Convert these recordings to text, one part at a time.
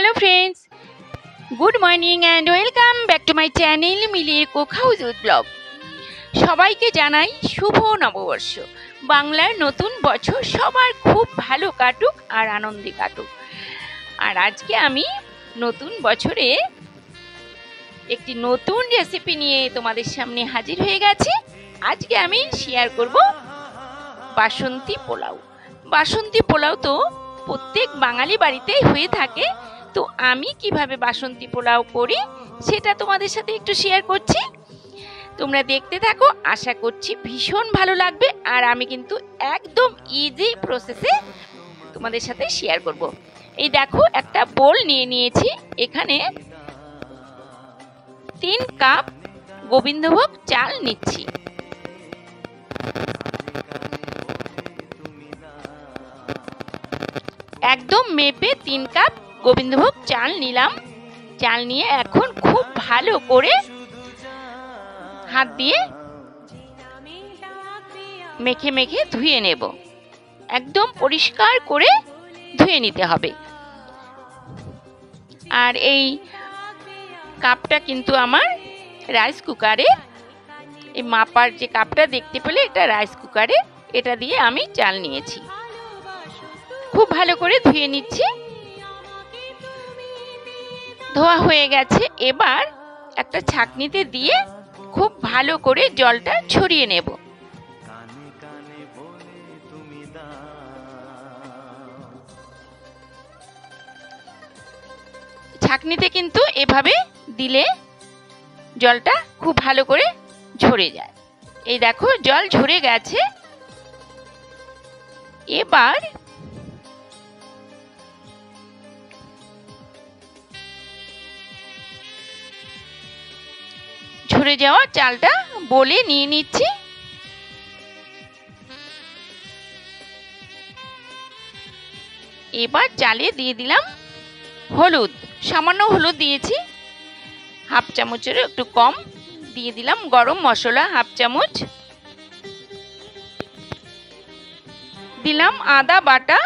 Hello friends, good morning and welcome back to my channel মিলির cook house with blog. সবাইকে জানাই শুভ নববর্ষ। বাংলার নতুন বছর সবার খুব ভালো কাটুক আর আনন্দে কাটুক। আর আজকে আমি নতুন বছরে একটি নতুন রেসিপি নিয়ে তোমাদের সামনে হাজির হয়ে গেছি। আজকে আমি শেয়ার করব বাসন্তী পোলাও। বাসন্তী পোলাও তো প্রত্যেক বাঙালি বাড়িতেই হয়ে থাকে। তো আমি কিভাবে বাসন্তী পোলাও করি সেটা তোমাদের সাথে একটু শেয়ার করছি। তোমরা দেখতে থাকো, আশা করছি ভীষণ ভালো লাগবে। আর আমি কিন্তু একদম ইজি প্রসেসে তোমাদের সাথে শেয়ার করব। এই দেখো, একটা বোল নিয়ে নিয়েছি। এখানে 3 কাপ গোবিন্দভোগ চাল নিচ্ছি। একদম মেপে 3 কাপ গোবিন্দভোগ চাল নিলাম। চাল নিয়ে এখন খুব ভালো করে হাত দিয়ে মেখে মেখে ধুয়ে নেব। একদম পরিষ্কার করে ধুয়ে নিতে হবে। আর এই কাপটা কিন্তু আমার রাইস কুকারে, এই মাপার যে কাপটা দেখতে পেলে এটা রাইস কুকারে, এটা দিয়ে আমি চাল নিয়েছি। খুব ভালো করে ধুয়ে নিচ্ছি। ধোয়া হয়ে গেছে। এবার একটা ছাঁকনিতে দিয়ে খুব ভালো করে জলটা ছড়িয়ে নেব। ছাঁকনিতে কিন্তু এভাবে দিলে জলটা খুব ভালো করে ঝরে যায়। এই দেখো, জল ঝরে গেছে। এবার ঝরে যাওয়া চালটা বলে নিয়ে নিচ্ছি। এবার চালে দিয়ে দিলাম হলুদ। সামান্য হলুদ দিয়েছি, হাফ চামচেরও একটু কম। দিয়ে দিলাম গরম মশলা হাফ চামচ। দিলাম আদা বাটা,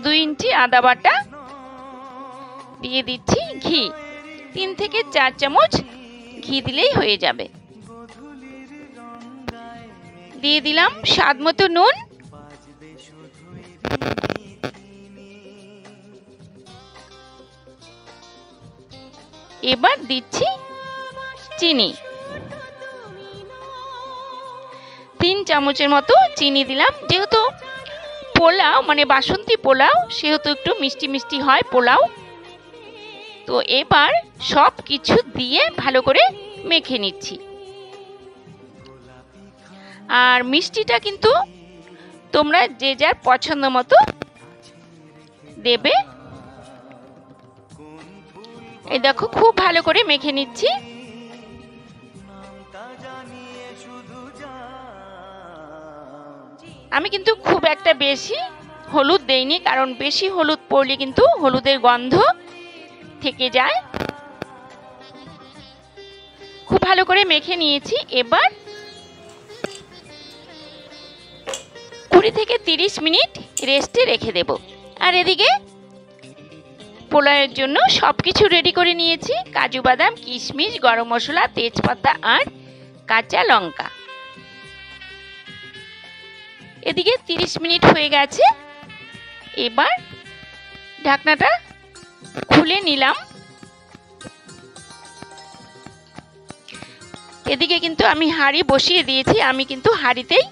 2 ইঞ্চি আদা বাটা। দিয়ে দিচ্ছি ঘি, 3 থেকে 4 চামচ ঘি দিলেই হয়ে যাবে। দিয়ে দিলাম স্বাদ মতো নুন। এবার দিচ্ছি চিনি, 3 চামচের মতো চিনি দিলাম। যেহেতু পোলাও মানে বাসন্তী পোলাও, সেহেতু একটু মিষ্টি মিষ্টি হয় পোলাও। তো এবার সব কিছু দিয়ে ভালো করে মেখে নিচ্ছি। আর মিষ্টিটা কিন্তু তোমরা যে যার পছন্দ মতো দেবে। এই দেখো, খুব ভালো করে মেখে নিচ্ছি। আমি কিন্তু খুব একটা বেশি হলুদ দেইনি, কারণ বেশি হলুদ পড়লে কিন্তু হলুদের গন্ধ থেকে যায়। খুব ভালো করে মেখে নিয়েছি। এবার 20 থেকে 30 মিনিট রেস্টে রেখে দেব। আর এদিকে পোলাওয়ের জন্য সবকিছু রেডি করে নিয়েছি। কাজু বাদাম, কিশমিশ, গরম মশলা, তেজপাতা আর কাঁচা লঙ্কা। এদিকে 30 মিনিট হয়ে গেছে। এবার ঢাকনাটা খুলে নিলাম। এদিকে কিন্তু আমি হাঁড়ি বসিয়ে দিয়েছি। আমি কিন্তু হাঁড়িতেই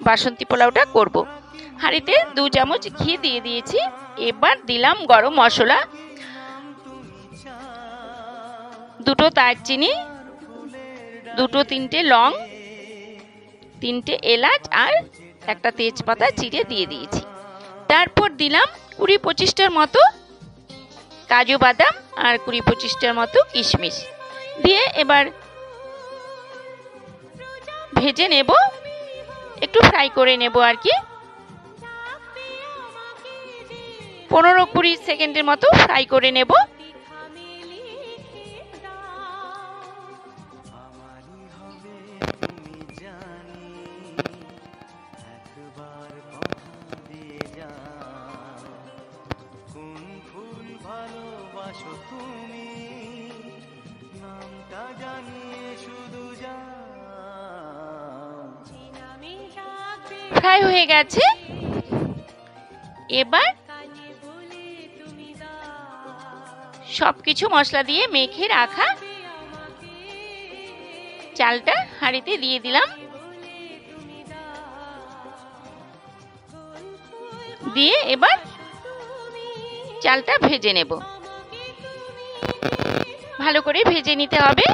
বাসন্তী পোলাওটা করব। হাঁড়িতে 2 চামচ ঘি দিয়ে দিয়েছি। এবার দিলাম গরম মশলা, 2টো দারচিনি, 2-3টে লং, 3টে এলাচ আর একটা তেজপাতা চিড়ে দিয়ে দিয়েছি। তারপর দিলাম 20-25টার মতো কাজু বাদাম আর 20-25টার মতো কিশমিশ দিয়ে এবার ভেজে নেব, একটু ফ্রাই করে নেব আর কি। 15-20 সেকেন্ডের মতো ফ্রাই করে নেব। ফ্রাই হয়ে গেছে। এবার সবকিছু মশলা দিয়ে মেখে রাখা চালটা হাঁড়িতে দিয়ে দিলাম। দিয়ে এবার চালটা ভেজে নেব। ভালো করে ভেজে নিতে হবে।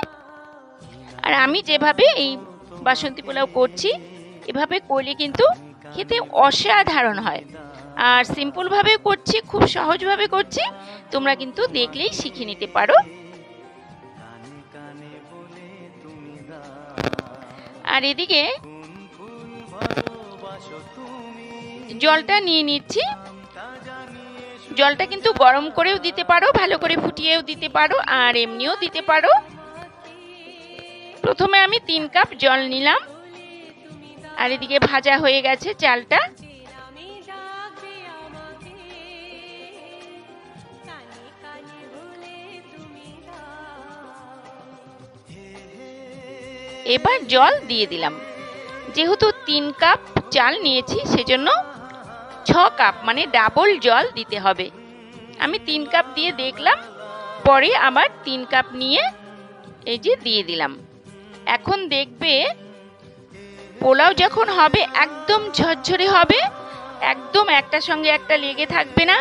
আর আমি যেভাবে এই বাসন্তী পোলাও করছি এভাবে করলে কিন্তু খেতে অসাধারণ হয়। আর সিম্পল ভাবে করছি, খুব সহজভাবে করছি, তোমরা কিন্তু দেখলেই শিখে নিতে পারো। আর এদিকে জলটা নিয়ে নিচ্ছি। জলটা কিন্তু গরম করেও দিতে পারো, ভালো করে ফুটিয়েও দিতে পারো, আর এমনিও দিতে পারো। প্রথমে আমি 3 কাপ জল নিলাম। আর এদিকে ভাজা হয়ে গেছে চালটা। এবার জল দিয়ে দিলাম। যেহেতু 3 কাপ চাল নিয়েছি সেজন্য 6 কাপ মানে ডাবল জল দিতে হবে। আমি 3 কাপ দিয়ে দেখলাম, পরে আবার 3 কাপ নিয়ে এই যে দিয়ে দিলাম। এখন দেখবে পোলাও যখন হবে একদম ঝরঝরে হবে, একদম একটার সঙ্গে একটা লেগে থাকবে না,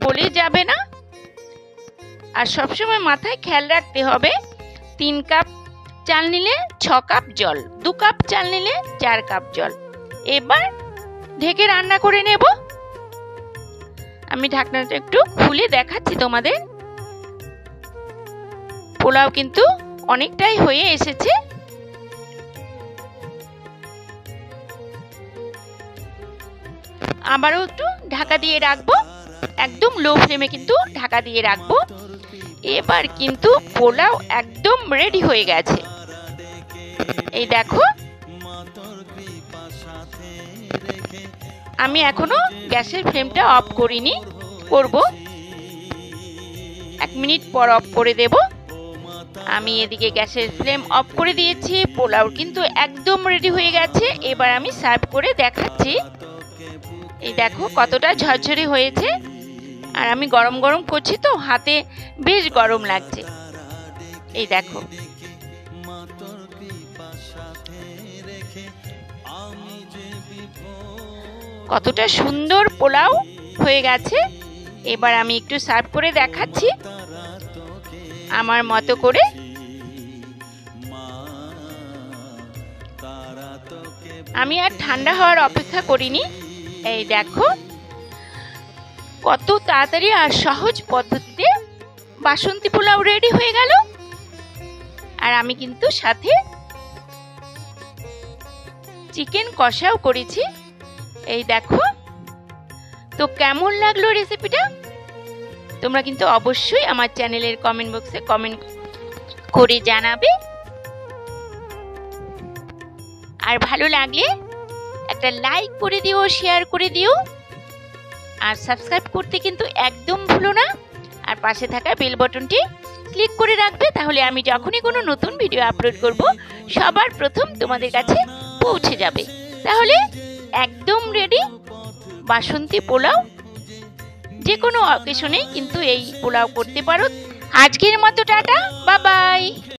গলে যাবে না। আর সবসময় মাথায় খেয়াল রাখতে হবে 3 কাপ চাল নিলে 6 কাপ জল, 2 কাপ চাল নিলে 4 কাপ জল। এবার ঢেকে রান্না করে নেব। আমি ঢাকনাটা একটু খুলে দেখাচ্ছি তোমাদের। পোলাও কিন্তু অনেকটাই হয়ে এসেছে। আবারও একটু ঢাকা দিয়ে রাখবো, একদম লো ফ্লেমে কিন্তু ঢাকা দিয়ে রাখবো। এবার কিন্তু পোলাও একদম রেডি হয়ে গেছে। এই দেখো, আমি এখনো গ্যাসের ফ্লেমটা অফ করিনি, করব 1 মিনিট পর অফ করে দেব। আমি এদিকে গ্যাসের ফ্লেম অফ করে দিয়েছি। পোলাও কিন্তু একদম রেডি হয়ে গেছে। এবার আমি সার্ভ করে দেখাচ্ছি। এই দেখো কতটা ঝরঝরে হয়েছে। আর আমি গরম গরম করছি তো হাতে বেশ গরম লাগছে। এই দেখো কতটা সুন্দর পোলাও হয়ে গেছে। এবার আমি একটু সার্ভ করে দেখাচ্ছি আমার মতো করে। আমি আর ঠান্ডা হওয়ার অপেক্ষা করিনি। এই দেখো কত তাড়াতাড়ি আর সহজ পদ্ধতিতে বাসন্তী পোলাও রেডি হয়ে গেল। আর আমি কিন্তু সাথে চিকেন কষাও করেছি। এই দেখো, তো কেমন লাগলো রেসিপিটা তোমরা কিন্তু অবশ্যই আমার চ্যানেলের কমেন্ট বক্সে কমেন্ট করে জানাবে। আর ভালো লাগলে একটা লাইক করে দিও, শেয়ার করে দিও, আর সাবস্ক্রাইব করতে কিন্তু একদম ভুলো না। আর পাশে থাকা বেল বাটনটি ক্লিক করে রাখবে, তাহলে আমি যখনই কোনো নতুন ভিডিও আপলোড করব সবার প্রথম তোমাদের কাছে পৌঁছে যাবে। তাহলে একদম রেডি বাসন্তী পোলাও। যে কোনো অকেশনেই কিন্তু এই পোলাও করতে পারো। আজকের মতো টাটা, বাই বাই।